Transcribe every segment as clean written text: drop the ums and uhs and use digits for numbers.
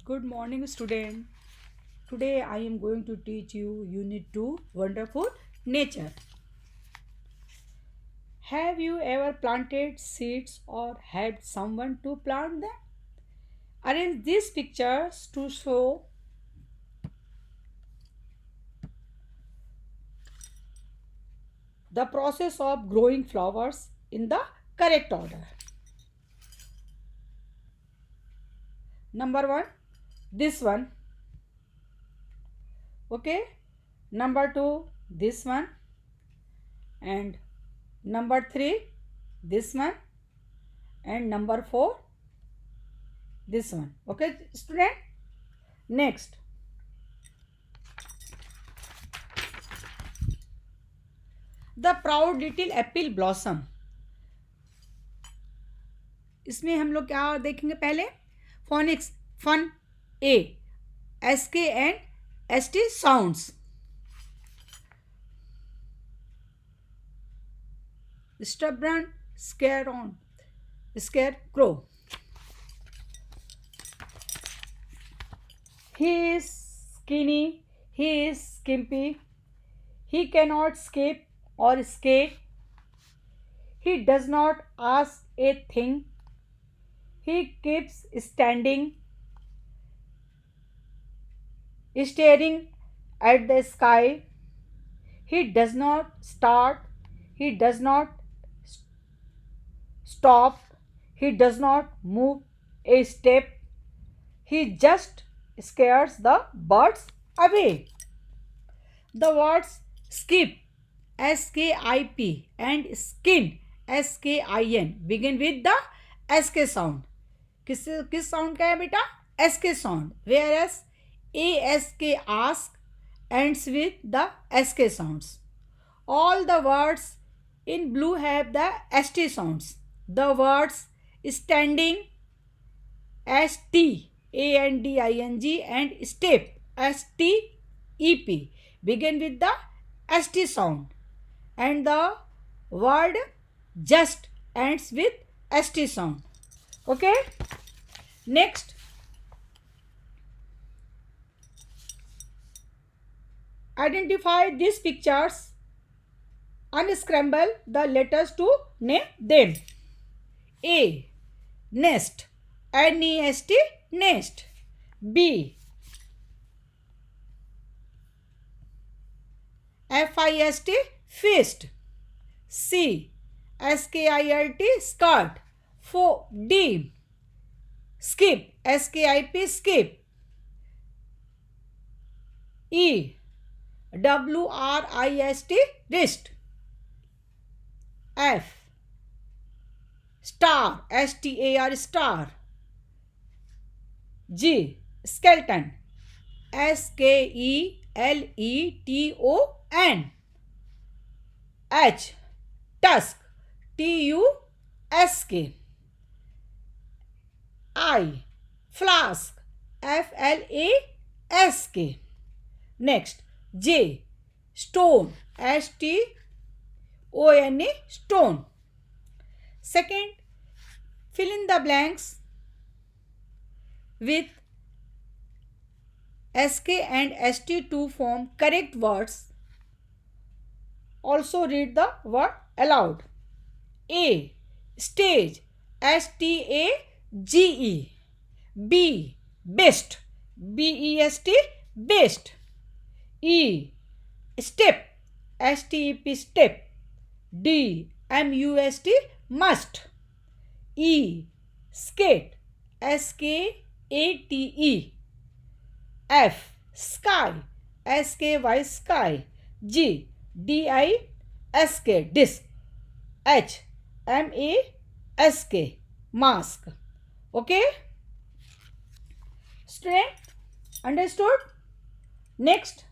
Good morning, student. Today I am going to teach you Unit 2 Wonderful Nature. Have you ever planted seeds or had someone to plant them? Arrange these pictures to show the process of growing flowers in the correct order. Number 1, this one. Okay. Number 2, this one. And number 3, this one. And number 4, this one. Okay, student. Next, the proud little apple blossom. इसमें हम लोग क्या देखेंगे पहले phonics fun A S K and S T sounds stubborn scare on scarecrow he is skinny, he is skimpy, he cannot skip or skate, he does not ask a thing, he keeps standing, staring at the sky, he does not start, he does not stop, he does not move a step, he just scares the birds away. The words skip skip and skin skin begin with the sk sound. किस sound का है बेटा sk sound, whereas ask ask ends with the sk sounds. All the words in blue have the st sounds. The words standing st ANDING and step STEP begin with the ST sound, and the word just ends with ST sound. Okay, next, identify these pictures, unscramble the letters to name them. A, nest, NEST, nest. B, FIST, fist. C, SKIRT, skirt. D, skip, SKIP, skip. E, WRIST, wrist. F, star, STAR, star. G, skeleton, SKELETON. H, tusk, TUSK. I, flask, FLASK. Next, J, stone, STONE, stone. Second, fill in the blanks with SK and ST to form correct words. Also read the word aloud. A, stage, STAGE. B, best, BEST, best. E, step, STEP, step. D, MUST, must. E, skate, SKATE. F, sky, SKY, sky. G, DISK, disc. H, MASK, mask. Okay, student, understood? Next,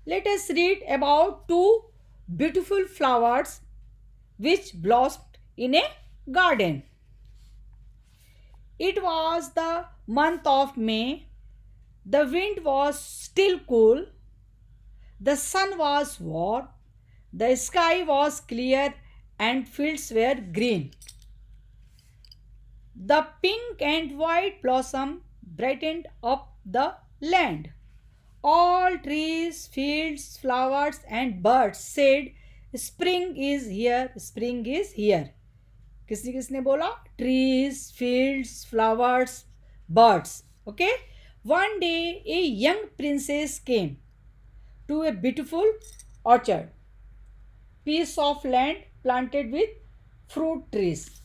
let us read about two beautiful flowers which blossomed in a garden. It was the month of May. The wind was still cool. The sun was warm. The sky was clear and fields were green. The pink and white blossom brightened up the land. All trees, fields, flowers, and birds said, Spring is here, spring is here. किसने किसने बोला? Trees, fields, flowers, birds. Okay? One day, a young princess came to a beautiful orchard, piece of land planted with fruit trees.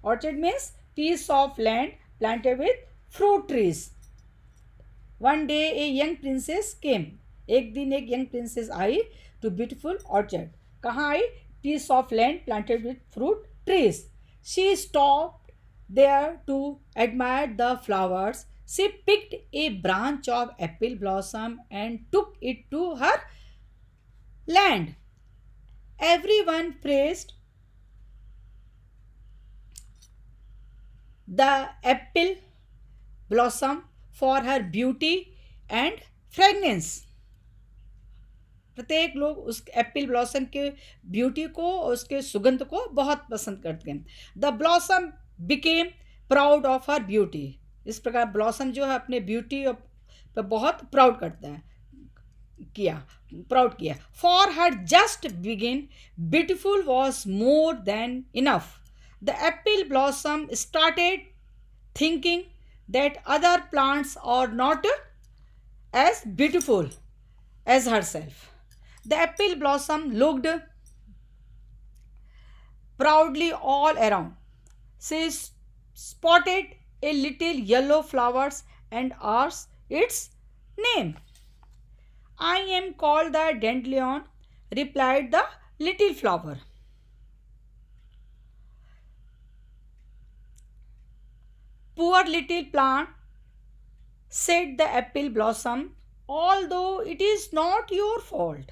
Orchard means piece of land planted with fruit trees. One day a young princess came. एक दिन एक young princess I to beautiful orchard. कहाँ आई? Piece of land planted with fruit trees. She stopped there to admire the flowers. She picked a branch of apple blossom and took it to her land. Everyone praised the apple blossom for her beauty and fragrance. प्रत्येक लोग उस Apple blossom के beauty को और उसके सुगंध को बहुत पसंद करते हैं. The blossom became proud of her beauty. इस प्रकार ब्लॉसम जो है अपने ब्यूटी पर बहुत प्राउड करता है, प्राउड किया. For her just begin beautiful was more than enough. The Apple blossom started thinking that other plants are not as beautiful as herself. The apple blossom looked proudly all around. She spotted a little yellow flowers and asked its name. I am called the dandelion, replied the little flower. Poor little plant, said the apple blossom, although it is not your fault.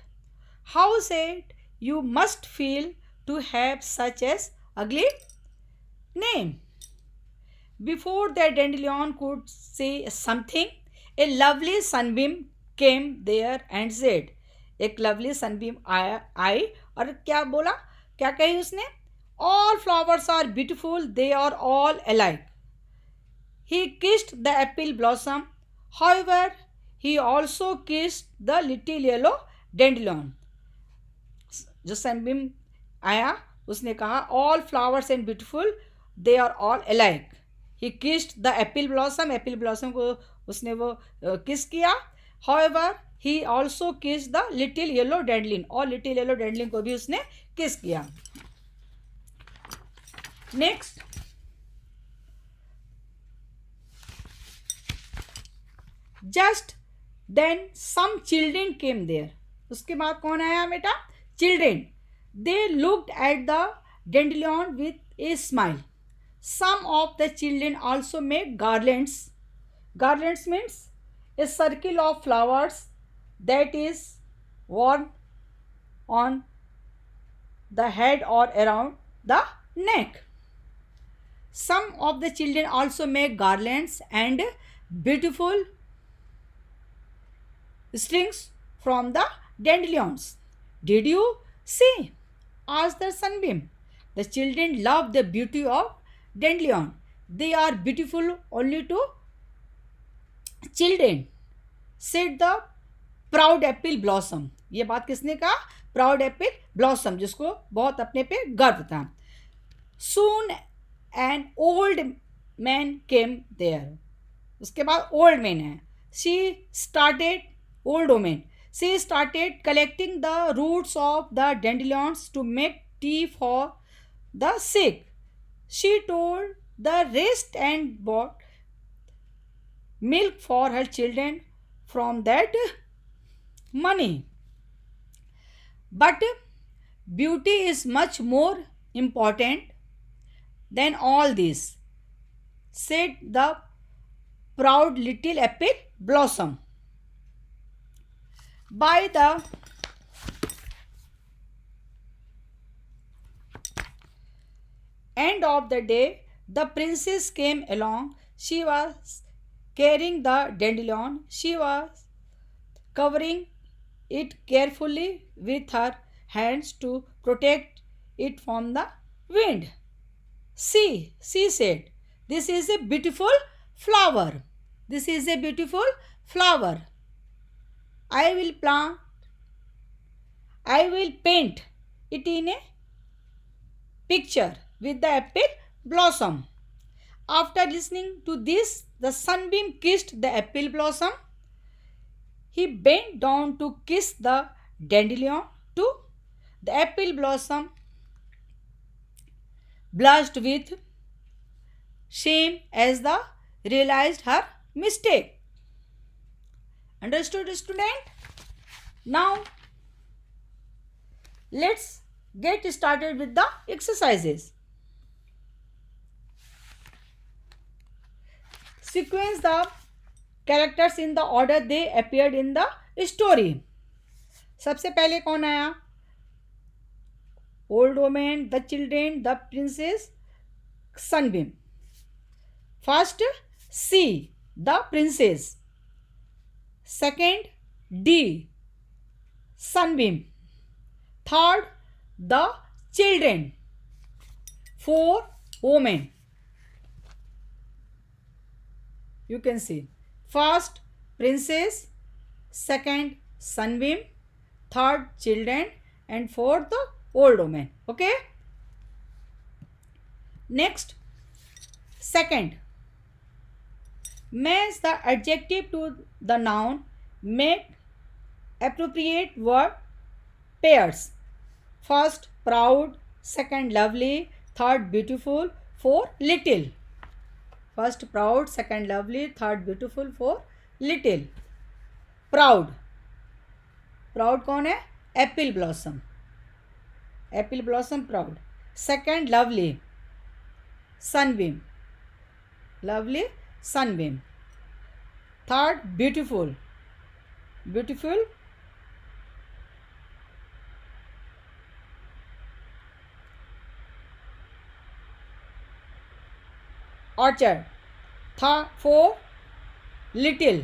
How sad you must feel to have such an ugly name. Before the dandelion could say something, a lovely sunbeam came there and said, एक lovely sunbeam आई और क्या बोला? क्या कही उसने? All flowers are beautiful, they are all alike. He kissed the apple blossom. However, he also kissed the little yellow dandelion. जो Sunbeam आया उसने कहा all flowers and beautiful, they are all alike. He kissed the apple blossom. Apple blossom को उसने वो किस किया. However, he also kissed the little yellow dandelion. और little yellow dandelion को भी उसने किस किया. Next. Just then some children came there. उसके बाद कौन आया बेटा? Children. They looked at the dandelion with a smile. Some of the children also made garlands. Garlands means a circle of flowers that is worn on the head or around the neck. Some of the children also make garlands and beautiful strings from the dandelions. Did you see? Asked the sunbeam. The children love the beauty of dandelion. They are beautiful only to children, said the proud apple blossom. ये बात किसने कहा? Proud apple blossom, जिसको बहुत अपने पे गर्व था. Soon an old man came there. उसके बाद old man है. Old woman. She started collecting the roots of the dandelions to make tea for the sick. She told the rest and bought milk for her children from that money. But beauty is much more important than all this, said the proud little apple blossom. By the end of the day, the princess came along. She was carrying the dandelion. She was covering it carefully with her hands to protect it from the wind. See, she said, This is a beautiful flower. This is a beautiful flower. I will plant, I will paint it in a picture with the apple blossom. After listening to this, the sunbeam kissed the apple blossom. He bent down to kiss the dandelion too. The apple blossom blushed with shame as the realized her mistake. Understood, student? Now let's get started with the exercises. Sequence the characters in the order they appeared in the story. सबसे पहले कौन आया? Old woman, the children, the princess, sunbeam. First C, the princess. Second D, sunbeam. Third, the children. Four, women. You can see. First, princess. Second, sunbeam. Third, children. And fourth, the old woman. Okay. Next, second. Match the adjective to the noun. Make appropriate word pairs. First, proud. Second, lovely. Third, beautiful. Fourth, little. First, proud. Second, lovely. Third, beautiful. Fourth, little. Proud. Proud कौन है? Apple blossom. Apple blossom, proud. Second, lovely. Sunbeam. Lovely, sunbeam. Third, beautiful. Beautiful. Orchard. Four, little.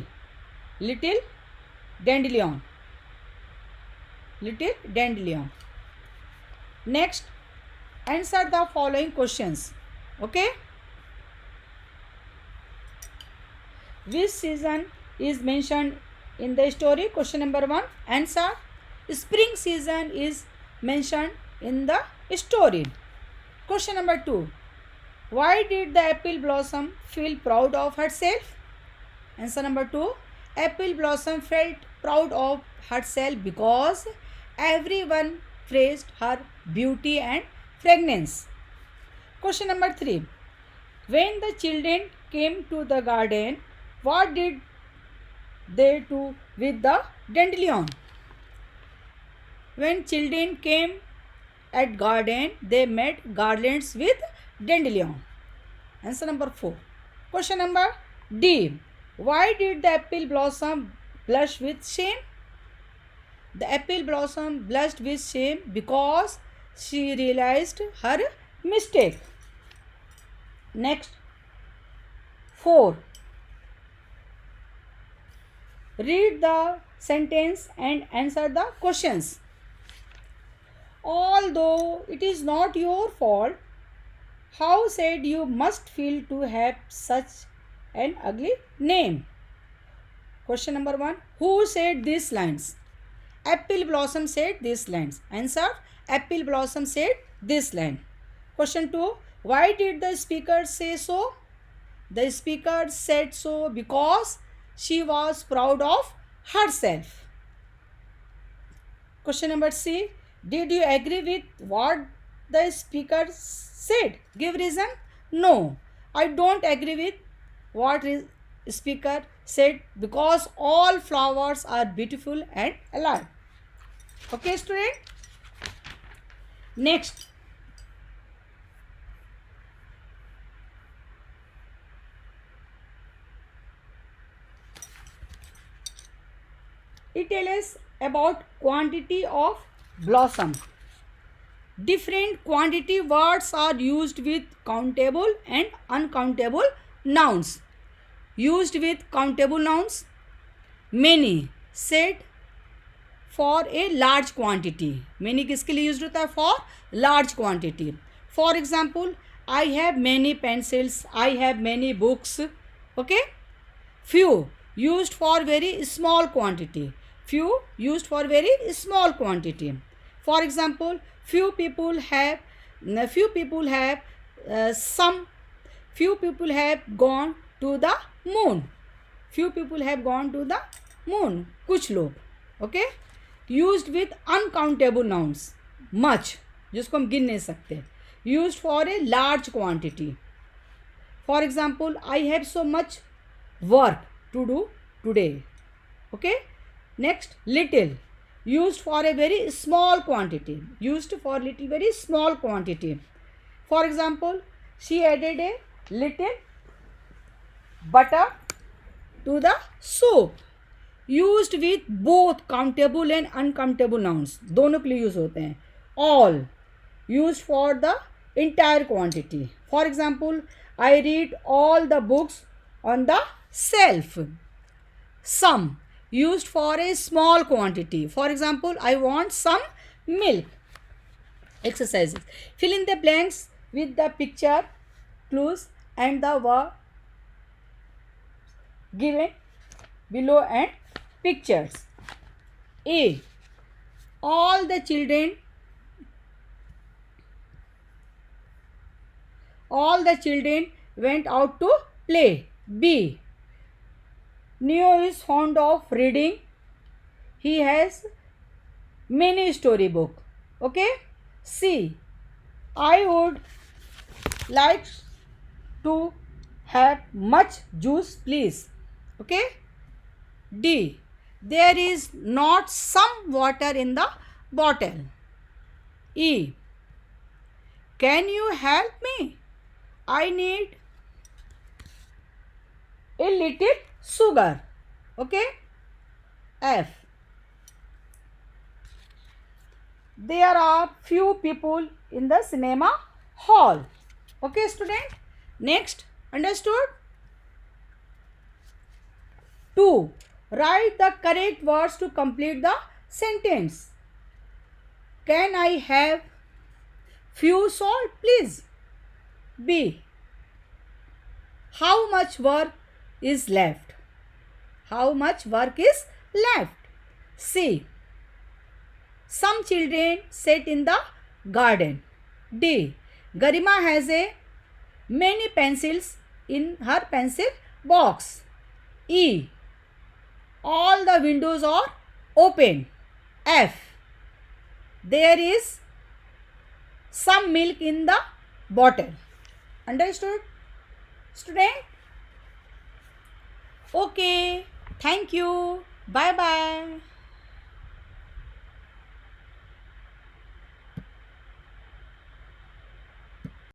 Little dandelion. Little dandelion. Next, answer the following questions. Okay. Which season is mentioned in the story? Question number 1. Answer. Spring season is mentioned in the story. Question number 2. Why did the apple blossom feel proud of herself? Answer number 2. Apple blossom felt proud of herself because everyone praised her beauty and fragrance. Question number 3. When the children came to the garden, what did they do with the dandelion? When children came at garden, they made garlands with dandelion. Answer number 4. Question number D. Why did the apple blossom blush with shame? The apple blossom blushed with shame because she realized her mistake. Next, 4. Read the sentence and answer the questions. Although it is not your fault, how sad you must feel to have such an ugly name. Question number 1. Who said these lines? Apple blossom said these lines. Answer. Apple blossom said this line. Question 2. Why did the speaker say so? The speaker said so because she was proud of herself. Question number C. Did you agree with what the speaker said? Give reason. No, I don't agree with what speaker said because all flowers are beautiful and alive. Okay, student. Next. It tells us about quantity of blossom. Different quantity words are used with countable and uncountable nouns. Used with countable nouns, many said for a large quantity. Many किसके लिए used होता है? For large quantity. For example, I have many pencils. I have many books. Okay. Few used for very small quantity. Few used for very small quantity. For example, few people have some few people have gone to the moon. Few people have gone to the moon. कुछ लोग. Okay. Used with uncountable nouns. Much, जिसको हम गिन नहीं सकते. Used for a large quantity. For example, I have so much work to do today. Okay. Next, little, used for a very small quantity. Used for little, very small quantity. For example, she added a little butter to the soup. Used with both countable and uncountable nouns. दोनों के लिए use होते हैं. All, used for the entire quantity. For example, I read all the books on the shelf. Some, used for a small quantity. For example, I want some milk. Exercises. Fill in the blanks with the picture, clues and the word given below and pictures. A. All the children went out to play. B. Neo is fond of reading. He has many storybook. Okay. C. I would like to have much juice, please. Okay. D. There is not some water in the bottle. E. Can you help me? I need a little sugar. Okay. F. There are few people in the cinema hall. Okay, student. Next, understood? 2. Write the correct words to complete the sentence. Can I have few salt, please? B. How much work is left? How much work is left? C. Some children sit in the garden. D. Garima has many pencils in her pencil box. E. All the windows are open. F. There is some milk in the bottle. Understood, student? Okay. Thank you. Bye bye.